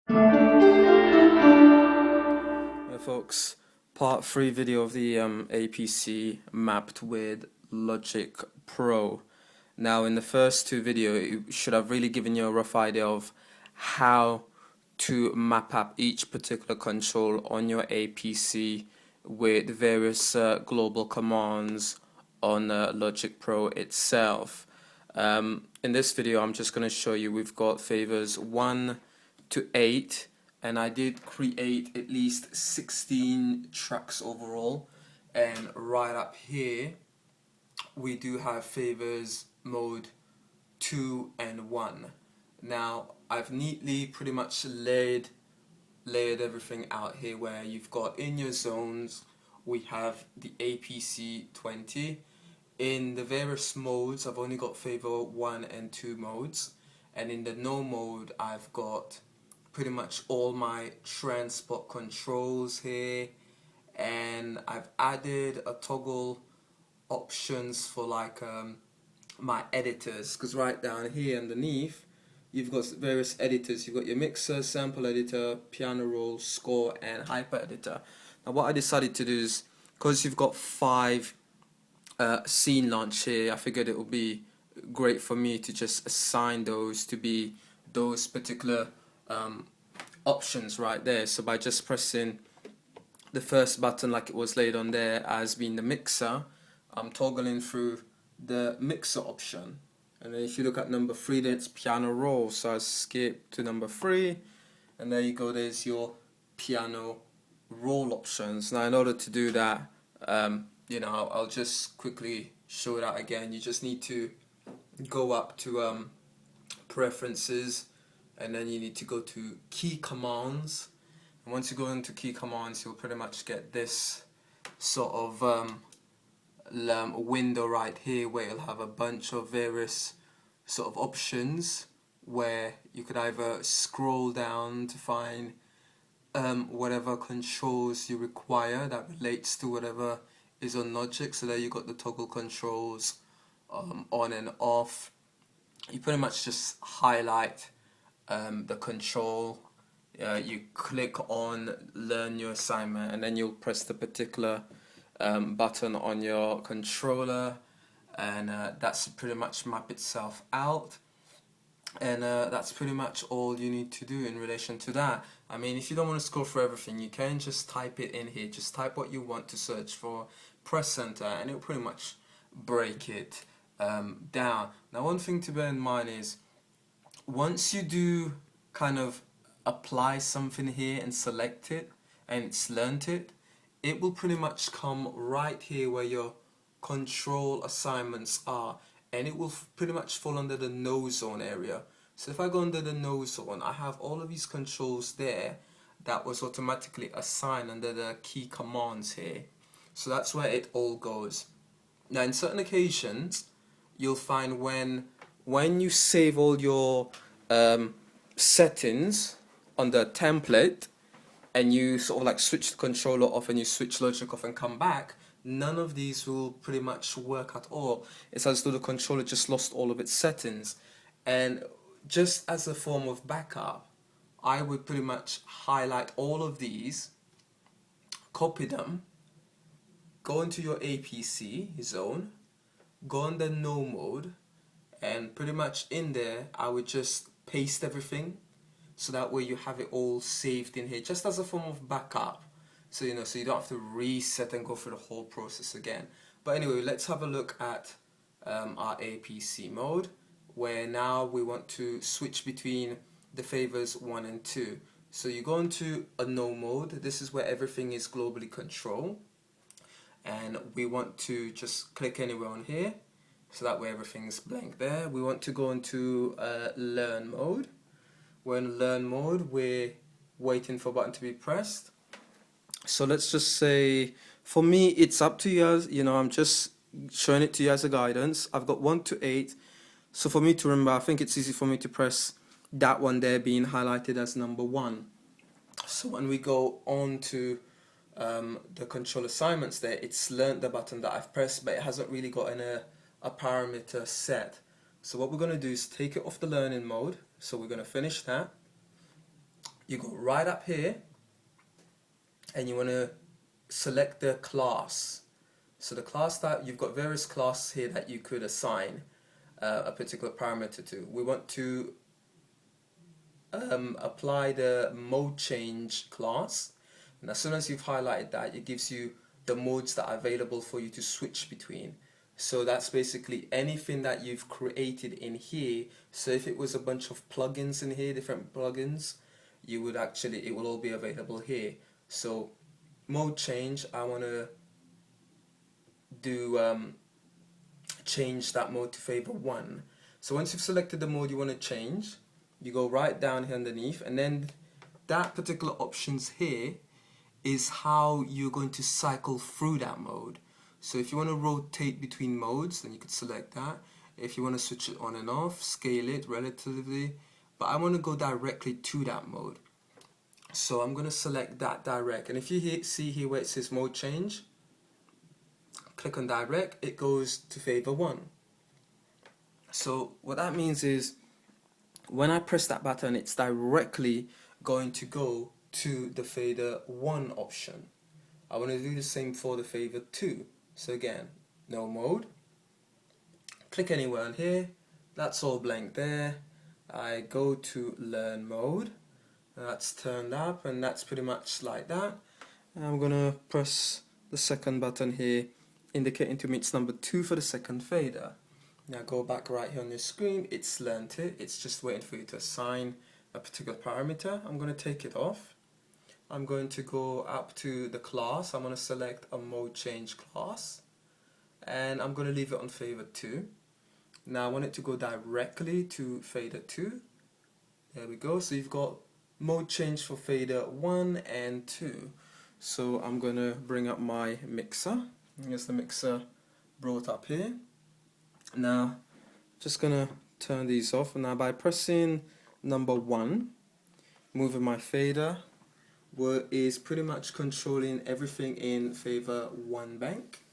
Hi folks, part 3 video of the APC mapped with Logic Pro. Now in the first two videos it should have really given you a rough idea of how to map up each particular control on your APC with various global commands on Logic Pro itself. In this video I'm just going to show you we've got favors 1 to 8, and I did create at least 16 tracks overall, and right up here we do have favors mode 2 and 1. Now I've neatly pretty much layered everything out here, where you've got in your zones we have the APC20. In the various modes I've only got favor 1 and 2 modes, and in the no mode I've got pretty much all my transport controls here, and I've added a toggle options for like my editors, because right down here underneath you've got various editors. You've got your mixer, sample editor, piano roll, score, and hyper editor. Now what I decided to do is, because you've got 5 scene launch here, I figured it would be great for me to just assign those to be those particular options right there. So by just pressing the first button like it was laid on there as being the mixer, I'm toggling through the mixer option. And then if you look at number 3, that's piano roll, so I skip to number 3, and there you go, there's your piano roll options. Now in order to do that, I'll just quickly show it out again. You just need to go up to preferences, and then you need to go to key commands, and once you go into key commands you'll pretty much get this sort of window right here, where you'll have a bunch of various sort of options, where you could either scroll down to find whatever controls you require that relates to whatever is on Logic. So there you got the toggle controls on and off. You pretty much just highlight the control, you click on learn your assignment, and then you'll press the particular button on your controller, and that's pretty much map itself out. And that's pretty much all you need to do in relation to that. I mean, if you don't want to scroll through everything, you can just type it in here. Just type what you want to search for, press enter, and it'll pretty much break it down. Now one thing to bear in mind is, once you do kind of apply something here and select it and it's learnt it, it will pretty much come right here where your control assignments are, and it will pretty much fall under the no zone area. So if I go under the no zone, I have all of these controls there that was automatically assigned under the key commands here. So that's where it all goes. Now in certain occasions you'll find when you save all your settings on the template, and you sort of like switch the controller off and you switch Logic off and come back, none of these will pretty much work at all. It's as though the controller just lost all of its settings. And just as a form of backup, I would pretty much highlight all of these, copy them, go into your APC zone, go under no mode, and pretty much in there I would just paste everything, so that way you have it all saved in here just as a form of backup, so you don't have to reset and go through the whole process again. But anyway, let's have a look at our APC mode, where now we want to switch between the favors 1 and 2. So you go into a no mode. This is where everything is globally controlled, and we want to just click anywhere on here, so that way everything's blank there. We want to go into learn mode. We're in learn mode, we're waiting for a button to be pressed. So let's just say, for me it's up to you, I'm just showing it to you as a guidance. I've got 1 to 8, so for me to remember, I think it's easy for me to press that one there being highlighted as number 1. So when we go on to the control assignments there, it's learned the button that I've pressed, but it hasn't really got a parameter set. So what we're going to do is take it off the learning mode. So we're going to finish that, you go right up here and you want to select the class. So the class type, you've got various classes here that you could assign a particular parameter to. We want to apply the mode change class, and as soon as you've highlighted that, it gives you the modes that are available for you to switch between. So that's basically anything that you've created in here. So if it was a bunch of plugins in here, different plugins, you would actually, it will all be available here. So mode change, I want to do change that mode to favor 1. So once you've selected the mode you want to change, you go right down here underneath, and then that particular options here is how you're going to cycle through that mode. So if you want to rotate between modes, then you could select that. If you want to switch it on and off, scale it relatively, but I want to go directly to that mode. So I'm going to select that direct, and if you see here where it says mode change, click on direct, it goes to favor 1. So what that means is when I press that button, it's directly going to go to the fader 1 option. I want to do the same for the favor 2. So again, no mode, click anywhere on here, that's all blank there. I go to learn mode, that's turned up, and that's pretty much like that. I'm gonna press the second button here, indicating to me it's number 2 for the second fader. Now go back right here on your screen, it's learnt it, it's just waiting for you to assign a particular parameter. I'm going to take it off. I'm going to go up to the class, I'm going to select a mode change class, and I'm going to leave it on favor 2. Now I want it to go directly to fader 2. There we go, so you've got mode change for fader 1 and 2. So I'm going to bring up my mixer. Here's the mixer brought up here. Now just gonna turn these off. Now by pressing number 1, moving my fader is pretty much controlling everything in favor 1 bank.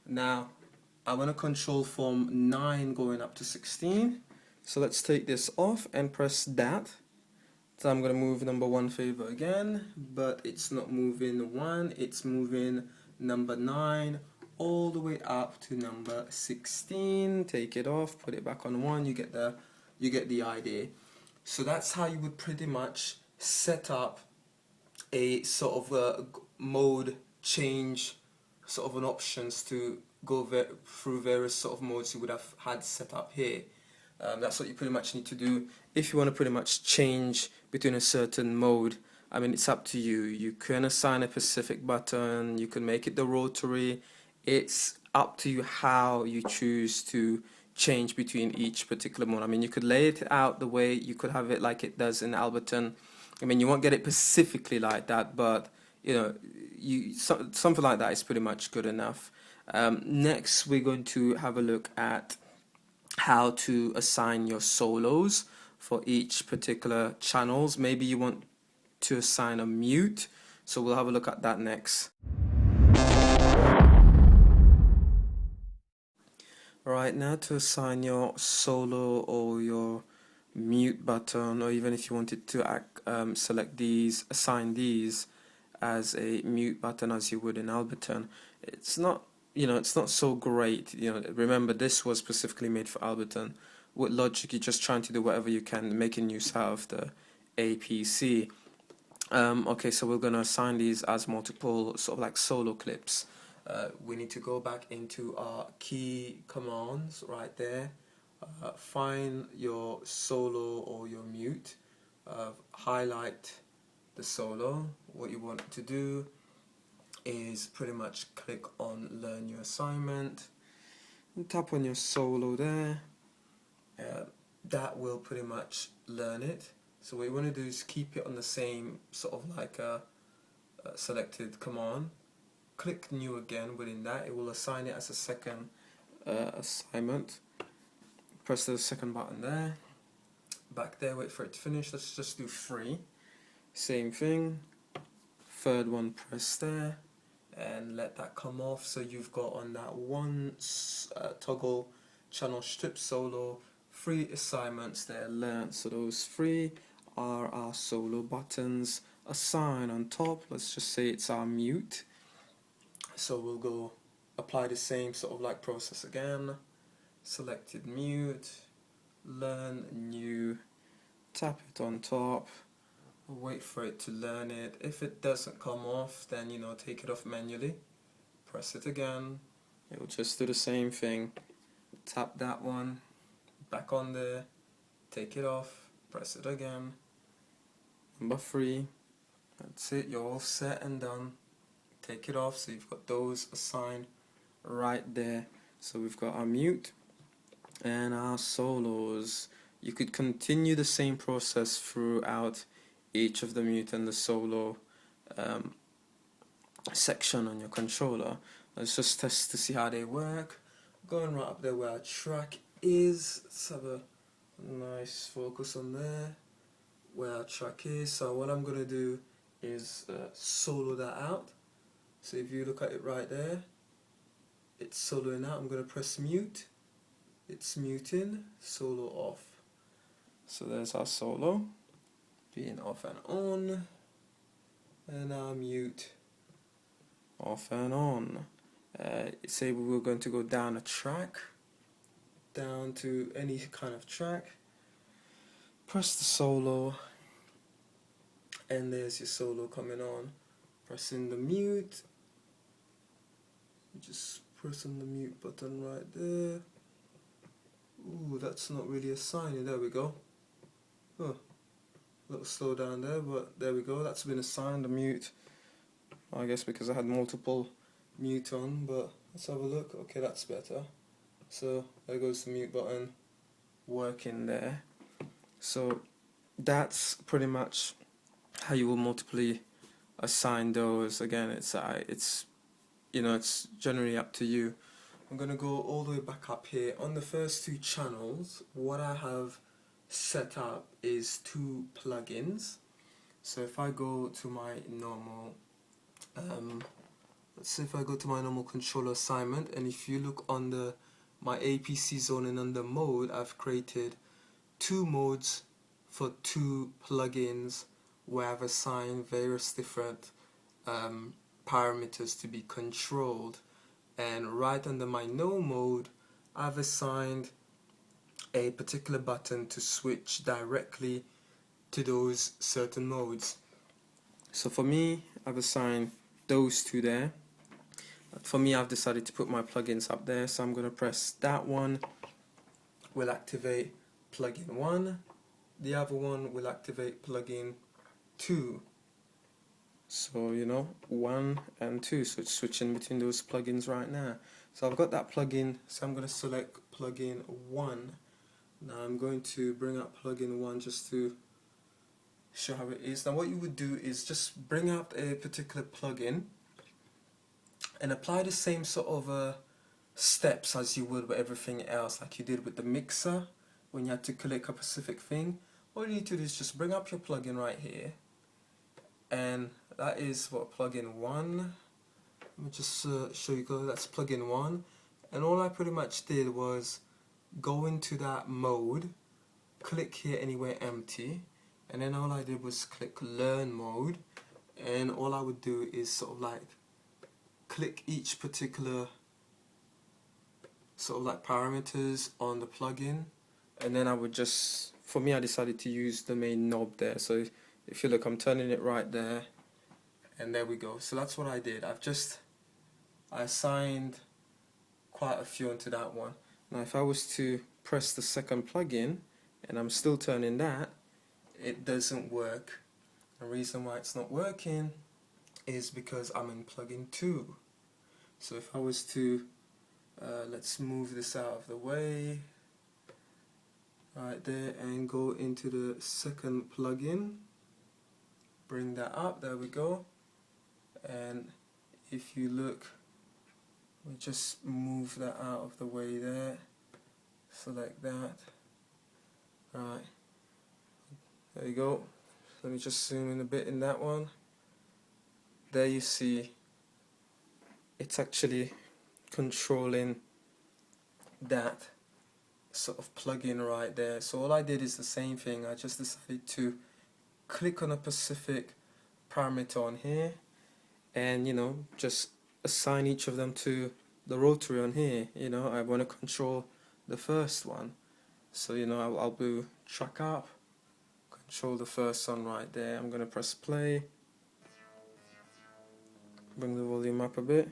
Now I want to control from 9 going up to 16, so let's take this off and press that. So I'm going to move number 1 favor again, but it's not moving 1, it's moving number 9 all the way up to number 16. Take it off, put it back on 1, you get the idea. So that's how you would pretty much set up a sort of a mode change, sort of an options to go through various sort of modes you would have had set up here. That's what you pretty much need to do if you want to pretty much change between a certain mode. I mean, it's up to you. You can assign a specific button, you can make it the rotary. It's up to you how you choose to change between each particular mode. I mean, you could lay it out the way you could have it like it does in Ableton. I mean, you won't get it specifically like that, but you know, something like that is pretty much good enough. Next, we're going to have a look at how to assign your solos for each particular channels. Maybe you want to assign a mute, so we'll have a look at that next. Right, now to assign your solo or your mute button, or even if you wanted to select these, assign these as a mute button as you would in Ableton. It's not, it's not so great. Remember, this was specifically made for Ableton. With Logic, you're just trying to do whatever you can, making use out of the APC. Okay, so we're going to assign these as multiple sort of like solo clips. We need to go back into our key commands right there, find your solo or your mute, highlight the solo. What you want to do is pretty much click on learn your assignment and tap on your solo there. That will pretty much learn it. So what you want to do is keep it on the same sort of like a selected command. Click new again. Within that, it will assign it as a second assignment. Press the second button there, back there, wait for it to finish. Let's just do 3. Same thing, third one, press there and let that come off. So you've got on that one toggle channel strip solo 3 assignments there learned. So those 3 are our solo buttons assigned on top. Let's just say it's our mute. So we'll go apply the same sort of like process again. Selected mute, learn new, tap it on top, wait for it to learn it. If it doesn't come off, then take it off manually, press it again, it will just do the same thing. Tap that one, back on there, take it off, press it again. Number 3, that's it, you're all set and done. Take it off, so you've got those assigned right there. So we've got our mute and our solos. You could continue the same process throughout each of the mute and the solo section on your controller. Let's just test to see how they work. Going right up there where our track is. Let's have a nice focus on there where our track is. So what I'm going to do is solo that out. So if you look at it right there, it's soloing out. I'm going to press mute. It's muting, solo off. So there's our solo being off and on, and our mute off and on. Say we were going to go down a track, down to any kind of track, press the solo, and there's your solo coming on. Pressing the mute, just pressing the mute button right there. Ooh, that's not really assigning. There we go. Oh, a little slow down there, but there we go. That's been assigned, the mute. I guess because I had multiple mute on, but let's have a look. Okay, that's better. So there goes the mute button working there. So that's pretty much how you will multiply assign those. Again, it's it's generally up to you. I'm going to go all the way back up here. On the first 2 channels, what I have set up is 2 plugins. So if I go to my normal, let's say if I go to my normal controller assignment, and if you look under my APC zone and under mode, I've created 2 modes for 2 plugins where I've assigned various different parameters to be controlled. And right under my no mode, I've assigned a particular button to switch directly to those certain modes. So for me, I've assigned those 2 there. For me, I've decided to put my plugins up there, so I'm going to press that one, will activate plugin 1, the other one will activate plugin 2. So 1 and 2, so it's switching between those plugins right now. So I've got that plugin, so I'm going to select plugin 1. Now I'm going to bring up plugin 1 just to show how it is. Now what you would do is just bring up a particular plugin and apply the same sort of steps as you would with everything else, like you did with the mixer when you had to click a specific thing. All you need to do is just bring up your plugin right here, and that is what, plugin 1. Let me just show you, that's plugin 1, and all I pretty much did was go into that mode, click here anywhere empty, and then all I did was click learn mode, and all I would do is sort of like click each particular sort of like parameters on the plugin, and then I would just, for me I decided to use the main knob there. So if you look, I'm turning it right there, and there we go. So that's what I did. I assigned quite a few onto that one. Now if I was to press the second plugin and I'm still turning that, it doesn't work. The reason why it's not working is because I'm in plugin 2. So if I was to let's move this out of the way right there and go into the second plugin, bring that up, there we go, and if you look, we just move that out of the way there, select that, right, there you go. Let me just zoom in a bit in that one. There you see it's actually controlling that sort of plugin right there. So all I did is the same thing. I just decided to click on a specific parameter on here, and just assign each of them to the rotary on here. I want to control the first one, so I'll do track up, control the first one right there. I'm gonna press play, bring the volume up a bit.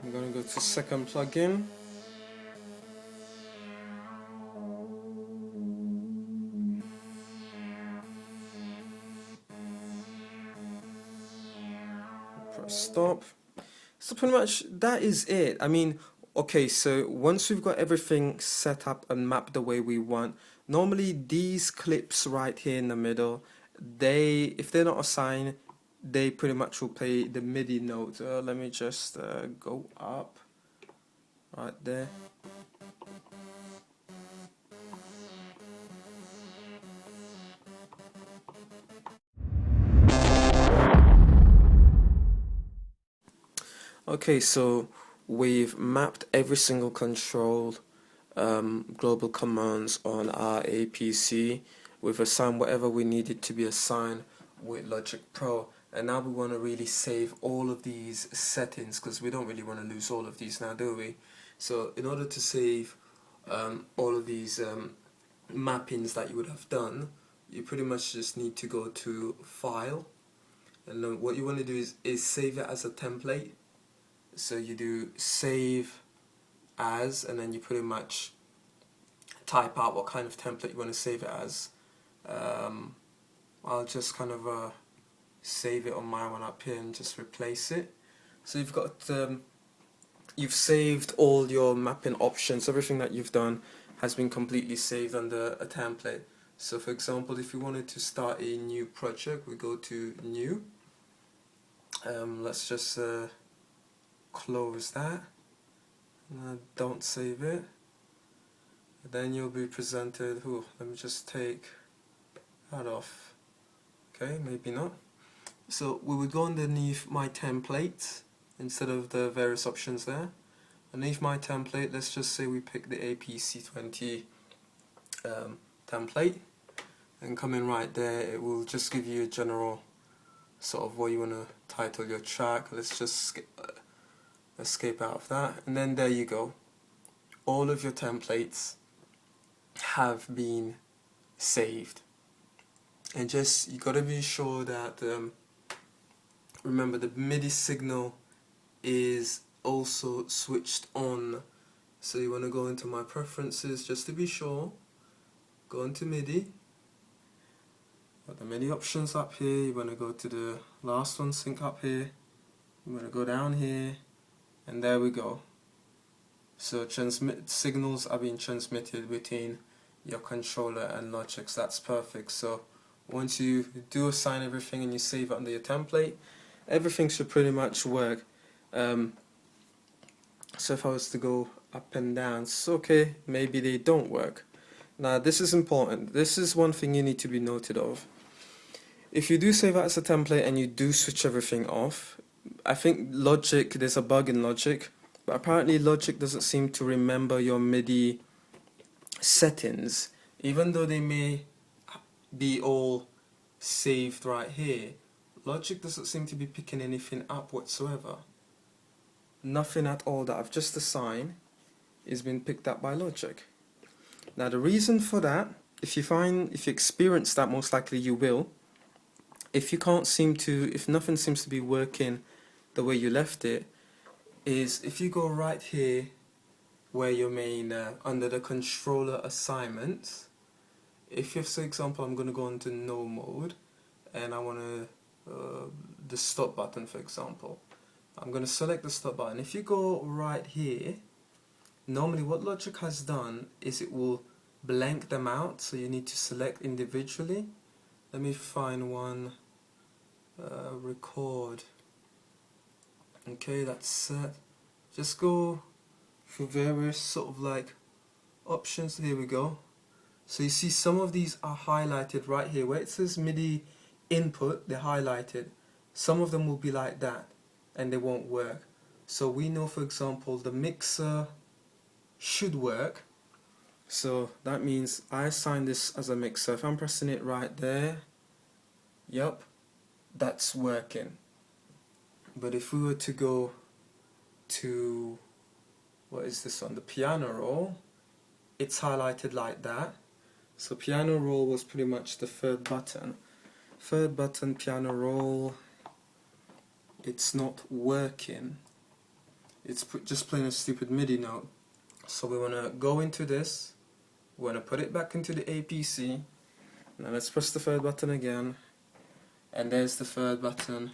I'm gonna go to second plugin. Press stop. So pretty much that is it. I mean, okay, so once we've got everything set up and mapped the way we want, normally these clips right here in the middle, if they're not assigned, they pretty much will play the MIDI note. Let me just go up right there. Okay, so we've mapped every single control global commands on our APC. We've assigned whatever we needed to be assigned with Logic Pro, and now we want to really save all of these settings, because we don't really want to lose all of these now, do we? So in order to save all of these mappings that you would have done, you pretty much just need to go to File, and then what you want to do is save it as a template. So you do save as, and then you pretty much type out what kind of template you want to save it as. I'll just kind of save it on my one up here and just replace it. So you've got you've saved all your mapping options. Everything that you've done has been completely saved under a template. So for example, if you wanted to start a new project, we go to new. Let's just close that. Don't save it. Then you'll be presented. Let me just take that off. Okay, maybe not. So we would go underneath my template instead of the various options there. Underneath my template, let's just say we pick the APC20 template, and come in right there. It will just give you a general sort of what you want to title your track. Let's just escape out of that, and then there you go. All of your templates have been saved, and just you got to be sure that remember the MIDI signal is also switched on. So you want to go into my preferences just to be sure, go into MIDI, got the MIDI options up here. You want to go to the last one, sync up here. You want to go down here, and there we go. So signals are being transmitted between your controller and Logic. So that's perfect. So once you do assign everything and you save it under your template, everything should pretty much work. So if I was to go up and down, it's okay, maybe they don't work. Now this is important. This is one thing you need to be noted of. If you do save it as a template and you do switch everything off, I think Logic, there's a bug in Logic, but apparently Logic doesn't seem to remember your MIDI settings, even though they may be all saved right here. Logic doesn't seem to be picking anything up whatsoever. Nothing at all that I've just assigned is being picked up by Logic. Now the reason for that, if you experience that, most likely you will. If nothing seems to be working the way you left it, is if you go right here where your main under the controller assignments, if you, for example, I'm going to go into no mode and I want to the stop button, for example, I'm going to select the stop button. If you go right here, normally what Logic has done is it will blank them out, so you need to select individually. Let me find one. Record. Okay, that's set. Just go for various sort of like options. Here we go. So you see some of these are highlighted right here where it says MIDI input, they're highlighted. Some of them will be like that and they won't work. So we know, for example, the mixer should work. So that means I assign this as a mixer. If I'm pressing it right there, yep, that's working. But if we were to go to, what is this on the piano roll, it's highlighted like that. So piano roll was pretty much the third button. Third button, piano roll, it's not working. It's just playing a stupid MIDI note. So we want to go into this, we want to put it back into the APC. Now let's press the third button again, and there's the third button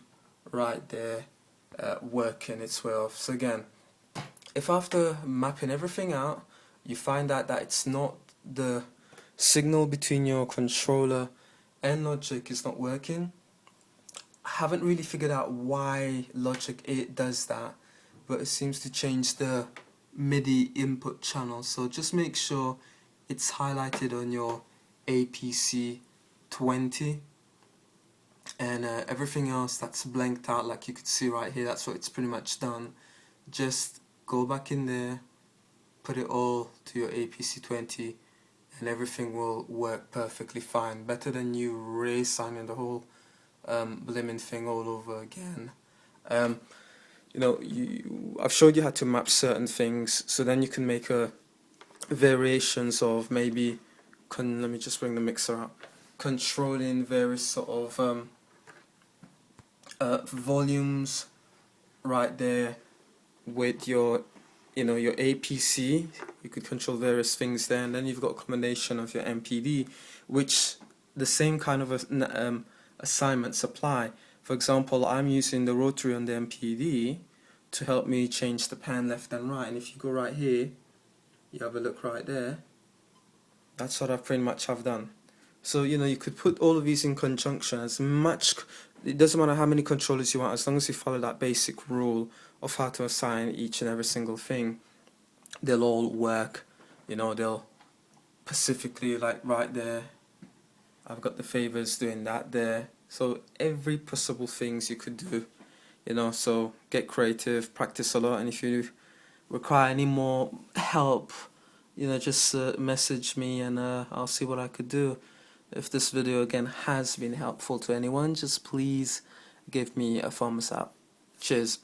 right there working its way off. So again, if after mapping everything out you find out that it's not, the signal between your controller and Logic is not working, I haven't really figured out why Logic 8 does that, but it seems to change the MIDI input channel. So just make sure it's highlighted on your APC20, and everything else that's blanked out, like you could see right here, that's what it's pretty much done. Just go back in there, put it all to your APC20, and everything will work perfectly fine. Better than you reassigning the whole blimmin' thing all over again. You know, I've showed you how to map certain things, so then you can make variations of maybe, let me just bring the mixer up, controlling various sort of volumes right there with your, you know, your APC. You could control various things there, and then you've got a combination of your MPD, which the same kind of assignments apply. For example, I'm using the rotary on the MPD to help me change the pan left and right, and if you go right here, you have a look right there, that's what I pretty much have done. So, you know, you could put all of these in conjunction as much, it doesn't matter how many controllers you want, as long as you follow that basic rule of how to assign each and every single thing, they'll all work. You know, they'll specifically, like right there, I've got the favors doing that there. So every possible things you could do, you know, so get creative, practice a lot, and if you require any more help, you know, just message me and I'll see what I could do. If this video again has been helpful to anyone, just please give me a thumbs up. Cheers.